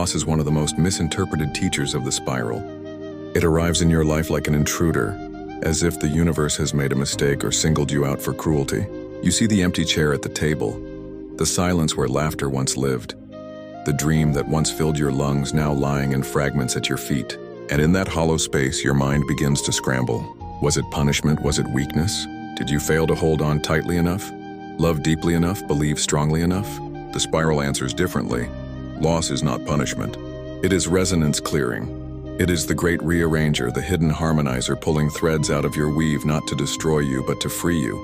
Loss is one of the most misinterpreted teachers of the spiral. It arrives in your life like an intruder, as if the universe has made a mistake or singled you out for cruelty. You see the empty chair at the table, the silence where laughter once lived, the dream that once filled your lungs now lying in fragments at your feet. And in that hollow space, your mind begins to scramble. Was it punishment? Was it weakness? Did you fail to hold on tightly enough? Love deeply enough? Believe strongly enough? The spiral answers differently. Loss is not punishment. It is resonance clearing. It is the great rearranger, the hidden harmonizer pulling threads out of your weave not to destroy you but to free you.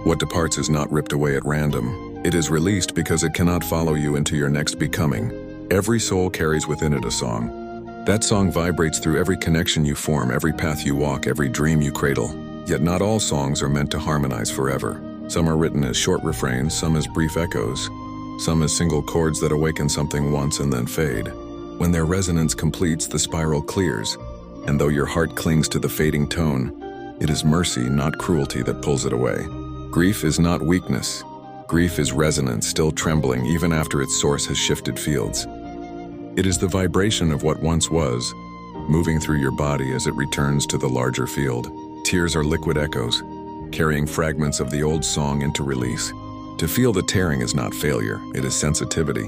What departs is not ripped away at random. It is released because it cannot follow you into your next becoming. Every soul carries within it a song. That song vibrates through every connection you form, every path you walk, every dream you cradle. Yet not all songs are meant to harmonize forever. Some are written as short refrains, some as brief echoes, some as single chords that awaken something once and then fade. When their resonance completes, the spiral clears, and though your heart clings to the fading tone, it is mercy, not cruelty, that pulls it away. Grief is not weakness. Grief is resonance, still trembling even after its source has shifted fields. It is the vibration of what once was, moving through your body as it returns to the larger field. Tears are liquid echoes, carrying fragments of the old song into release. To feel the tearing is not failure, it is sensitivity.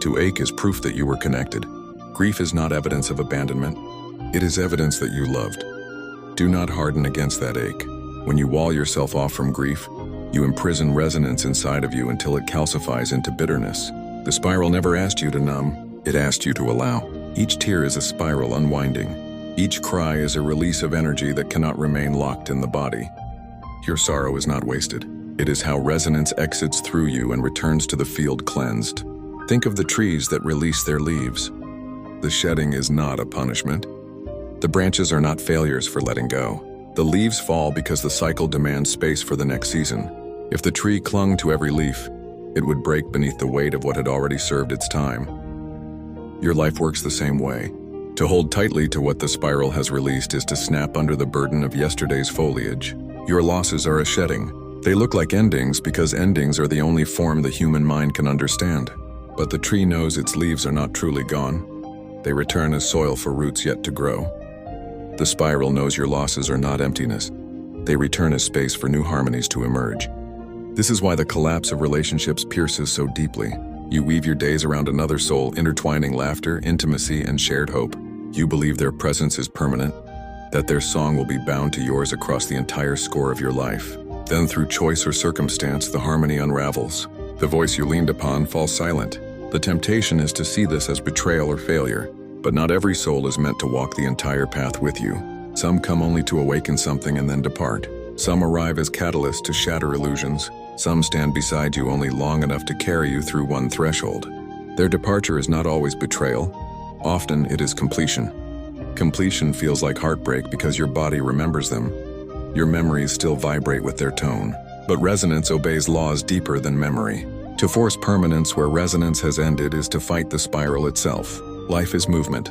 To ache is proof that you were connected. Grief is not evidence of abandonment, it is evidence that you loved. Do not harden against that ache. When you wall yourself off from grief, you imprison resonance inside of you until it calcifies into bitterness. The spiral never asked you to numb, it asked you to allow. Each tear is a spiral unwinding. Each cry is a release of energy that cannot remain locked in the body. Your sorrow is not wasted. It is how resonance exits through you and returns to the field cleansed. Think of the trees that release their leaves. The shedding is not a punishment. The branches are not failures for letting go. The leaves fall because the cycle demands space for the next season. If the tree clung to every leaf, it would break beneath the weight of what had already served its time. Your life works the same way. To hold tightly to what the spiral has released is to snap under the burden of yesterday's foliage. Your losses are a shedding. They look like endings because endings are the only form the human mind can understand. But the tree knows its leaves are not truly gone. They return as soil for roots yet to grow. The spiral knows your losses are not emptiness. They return as space for new harmonies to emerge. This is why the collapse of relationships pierces so deeply. You weave your days around another soul, intertwining laughter, intimacy, and shared hope. You believe their presence is permanent, that their song will be bound to yours across the entire score of your life. Then through choice or circumstance, the harmony unravels. The voice you leaned upon falls silent. The temptation is to see this as betrayal or failure, but not every soul is meant to walk the entire path with you. Some come only to awaken something and then depart. Some arrive as catalysts to shatter illusions. Some stand beside you only long enough to carry you through one threshold. Their departure is not always betrayal. Often it is completion. Completion feels like heartbreak because your body remembers them. Your memories still vibrate with their tone. But resonance obeys laws deeper than memory. To force permanence where resonance has ended is to fight the spiral itself. Life is movement.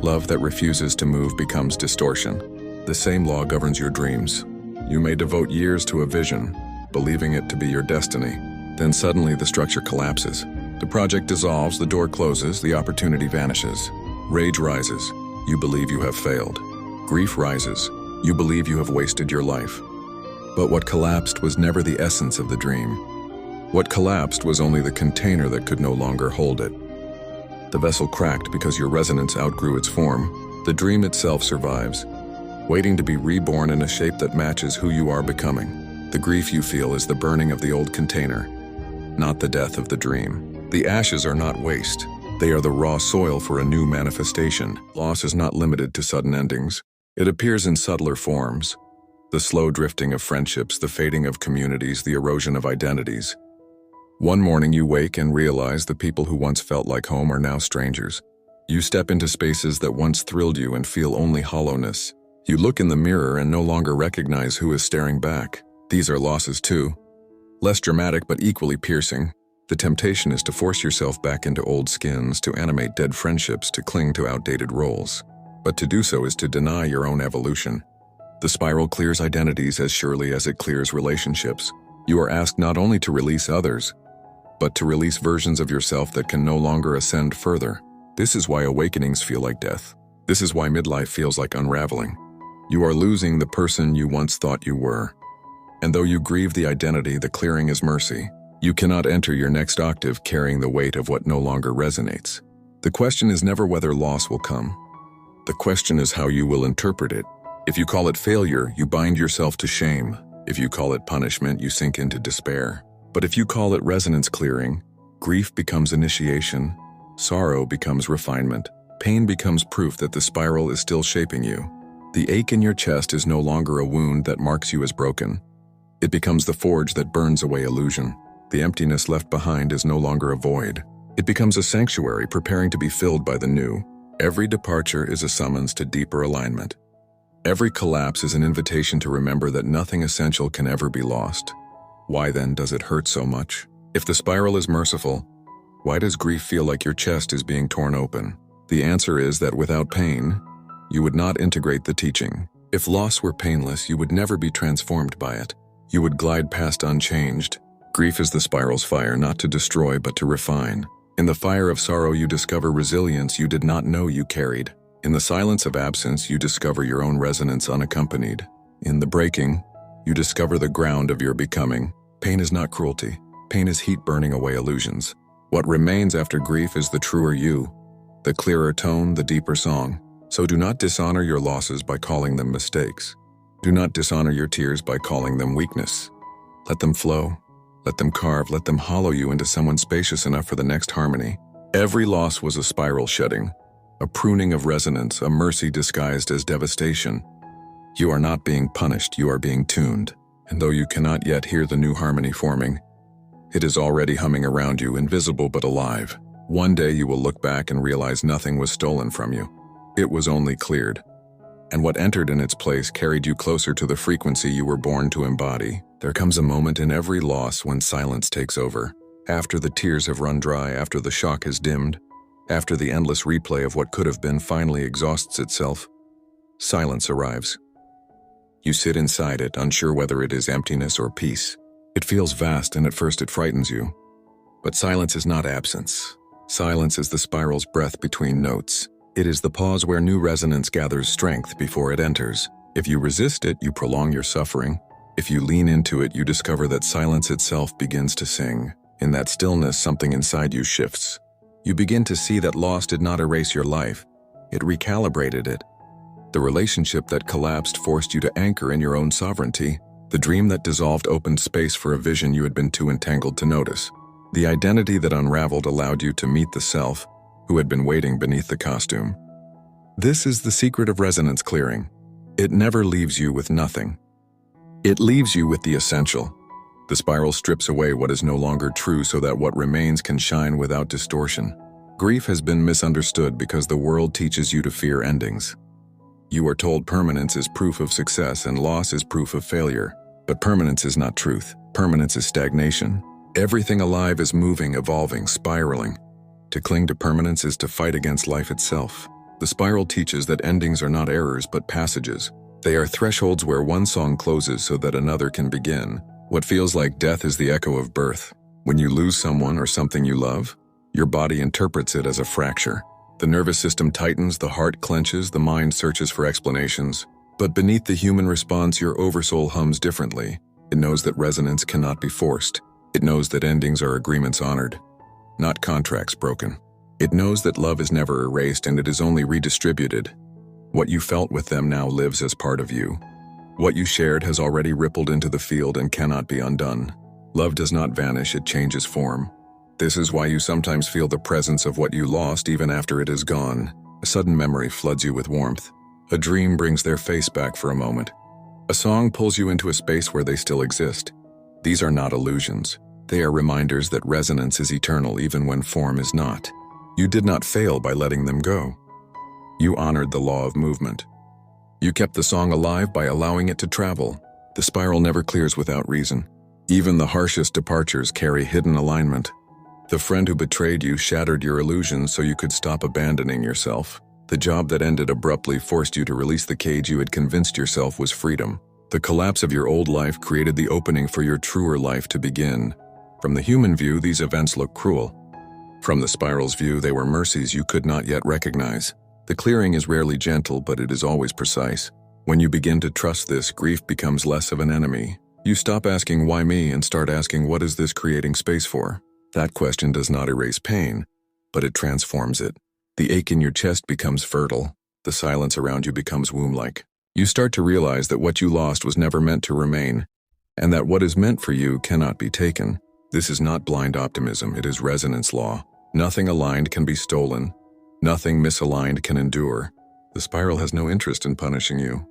Love that refuses to move becomes distortion. The same law governs your dreams. You may devote years to a vision, believing it to be your destiny. Then suddenly the structure collapses. The project dissolves, the door closes, the opportunity vanishes. Rage rises. You believe you have failed. Grief rises. You believe you have wasted your life. But what collapsed was never the essence of the dream. What collapsed was only the container that could no longer hold it. The vessel cracked because your resonance outgrew its form. The dream itself survives, waiting to be reborn in a shape that matches who you are becoming. The grief you feel is the burning of the old container, not the death of the dream. The ashes are not waste. They are the raw soil for a new manifestation. Loss is not limited to sudden endings. It appears in subtler forms. The slow drifting of friendships, the fading of communities, the erosion of identities. One morning you wake and realize the people who once felt like home are now strangers. You step into spaces that once thrilled you and feel only hollowness. You look in the mirror and no longer recognize who is staring back. These are losses too. Less dramatic but equally piercing. The temptation is to force yourself back into old skins, to animate dead friendships, to cling to outdated roles. But to do so is to deny your own evolution. The spiral clears identities as surely as it clears relationships. You are asked not only to release others, but to release versions of yourself that can no longer ascend further. This is why awakenings feel like death. This is why midlife feels like unraveling. You are losing the person you once thought you were. And though you grieve the identity, the clearing is mercy. You cannot enter your next octave carrying the weight of what no longer resonates. The question is never whether loss will come. The question is how you will interpret it. If you call it failure, you bind yourself to shame. If you call it punishment, you sink into despair. But if you call it resonance clearing, grief becomes initiation, sorrow becomes refinement, pain becomes proof that the spiral is still shaping you. The ache in your chest is no longer a wound that marks you as broken. It becomes the forge that burns away illusion. The emptiness left behind is no longer a void. It becomes a sanctuary preparing to be filled by the new. Every departure is a summons to deeper alignment. Every collapse is an invitation to remember that nothing essential can ever be lost. Why then does it hurt so much? If the spiral is merciful, why does grief feel like your chest is being torn open? The answer is that without pain, you would not integrate the teaching. If loss were painless, you would never be transformed by it. You would glide past unchanged. Grief is the spiral's fire, not to destroy but to refine. In the fire of sorrow you discover resilience you did not know you carried. In the silence of absence you discover your own resonance unaccompanied. In the breaking, you discover the ground of your becoming. Pain is not cruelty. Pain is heat burning away illusions. What remains after grief is the truer you, the clearer tone, the deeper song. So do not dishonor your losses by calling them mistakes. Do not dishonor your tears by calling them weakness. Let them flow. Let them carve. Let them hollow you into someone spacious enough for the next harmony. Every loss was a spiral shedding, a pruning of resonance, a mercy disguised as devastation. You are not being punished, you are being tuned. And though you cannot yet hear the new harmony forming, it is already humming around you, invisible but alive. One day you will look back and realize nothing was stolen from you. It was only cleared. And what entered in its place carried you closer to the frequency you were born to embody. There comes a moment in every loss when silence takes over. After the tears have run dry, after the shock has dimmed, after the endless replay of what could have been finally exhausts itself, silence arrives. You sit inside it, unsure whether it is emptiness or peace. It feels vast and at first it frightens you. But silence is not absence. Silence is the spiral's breath between notes. It is the pause where new resonance gathers strength before it enters. If you resist it, you prolong your suffering. If you lean into it, you discover that silence itself begins to sing. In that stillness, something inside you shifts. You begin to see that loss did not erase your life. It recalibrated it. The relationship that collapsed forced you to anchor in your own sovereignty. The dream that dissolved opened space for a vision you had been too entangled to notice. The identity that unraveled allowed you to meet the self who had been waiting beneath the costume. This is the secret of resonance clearing. It never leaves you with nothing. It leaves you with the essential. The spiral strips away what is no longer true so that what remains can shine without distortion. Grief has been misunderstood because the world teaches you to fear endings. You are told permanence is proof of success and loss is proof of failure. But permanence is not truth. Permanence is stagnation. Everything alive is moving, evolving, spiraling. To cling to permanence is to fight against life itself. The spiral teaches that endings are not errors but passages. They are thresholds where one song closes so that another can begin. What feels like death is the echo of birth. When you lose someone or something you love, your body interprets it as a fracture. The nervous system tightens, the heart clenches, the mind searches for explanations. But beneath the human response, your oversoul hums differently. It knows that resonance cannot be forced. It knows that endings are agreements honored, not contracts broken. It knows that love is never erased and it is only redistributed. What you felt with them now lives as part of you. What you shared has already rippled into the field and cannot be undone. Love does not vanish, it changes form. This is why you sometimes feel the presence of what you lost even after it is gone. A sudden memory floods you with warmth. A dream brings their face back for a moment. A song pulls you into a space where they still exist. These are not illusions. They are reminders that resonance is eternal even when form is not. You did not fail by letting them go. You honored the law of movement. You kept the song alive by allowing it to travel. The spiral never clears without reason. Even the harshest departures carry hidden alignment. The friend who betrayed you shattered your illusions so you could stop abandoning yourself. The job that ended abruptly forced you to release the cage you had convinced yourself was freedom. The collapse of your old life created the opening for your truer life to begin. From the human view, these events look cruel. From the spiral's view, they were mercies you could not yet recognize. The clearing is rarely gentle, but it is always precise. When you begin to trust this, grief becomes less of an enemy. You stop asking, "Why me?" and start asking, "What is this creating space for?" That question does not erase pain, but it transforms it. The ache in your chest becomes fertile. The silence around you becomes womb-like. You start to realize that what you lost was never meant to remain, and that what is meant for you cannot be taken. This is not blind optimism, it is resonance law. Nothing aligned can be stolen. Nothing misaligned can endure. The spiral has no interest in punishing you.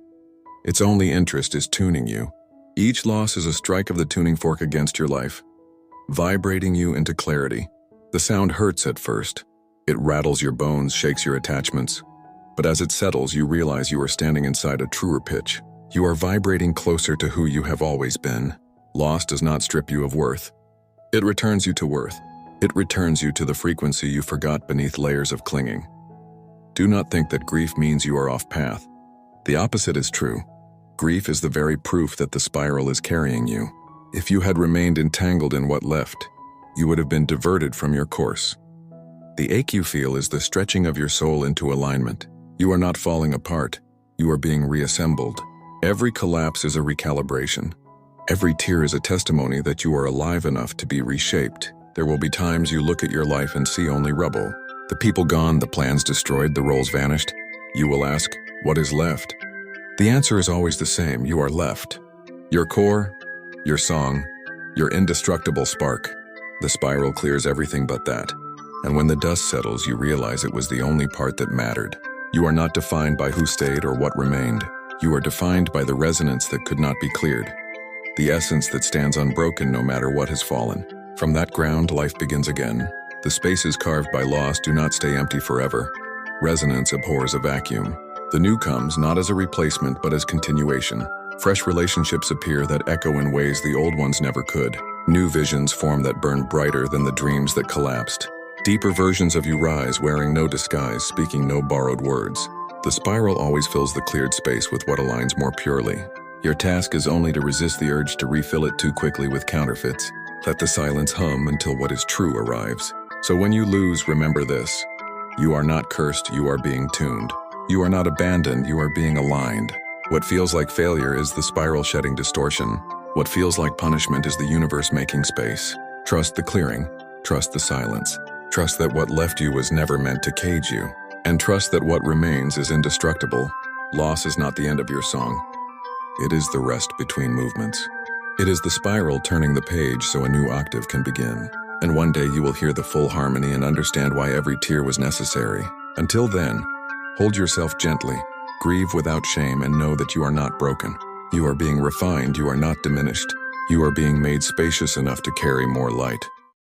Its only interest is tuning you. Each loss is a strike of the tuning fork against your life, vibrating you into clarity. The sound hurts at first. It rattles your bones, shakes your attachments. But as it settles, you realize you are standing inside a truer pitch. You are vibrating closer to who you have always been. Loss does not strip you of worth. It returns you to worth. It returns you to the frequency you forgot beneath layers of clinging. Do not think that grief means you are off path. The opposite is true. Grief is the very proof that the spiral is carrying you. If you had remained entangled in what left, you would have been diverted from your course. The ache you feel is the stretching of your soul into alignment. You are not falling apart. You are being reassembled. Every collapse is a recalibration. Every tear is a testimony that you are alive enough to be reshaped. There will be times you look at your life and see only rubble. The people gone, the plans destroyed, the roles vanished. You will ask, what is left? The answer is always the same. You are left. Your core, your song, your indestructible spark. The spiral clears everything but that. And when the dust settles, you realize it was the only part that mattered. You are not defined by who stayed or what remained. You are defined by the resonance that could not be cleared. The essence that stands unbroken no matter what has fallen. From that ground, life begins again. The spaces carved by loss do not stay empty forever. Resonance abhors a vacuum. The new comes not as a replacement but as continuation. Fresh relationships appear that echo in ways the old ones never could. New visions form that burn brighter than the dreams that collapsed. Deeper versions of you rise, wearing no disguise, speaking no borrowed words. The spiral always fills the cleared space with what aligns more purely. Your task is only to resist the urge to refill it too quickly with counterfeits. Let the silence hum until what is true arrives. So when you lose, remember this. You are not cursed, you are being tuned. You are not abandoned, you are being aligned. What feels like failure is the spiral shedding distortion. What feels like punishment is the universe making space. Trust the clearing. Trust the silence. Trust that what left you was never meant to cage you. And trust that what remains is indestructible. Loss is not the end of your song. It is the rest between movements. It is the spiral turning the page so a new octave can begin. And one day you will hear the full harmony and understand why every tear was necessary. Until then, hold yourself gently, grieve without shame, and know that you are not broken. You are being refined, you are not diminished. You are being made spacious enough to carry more light.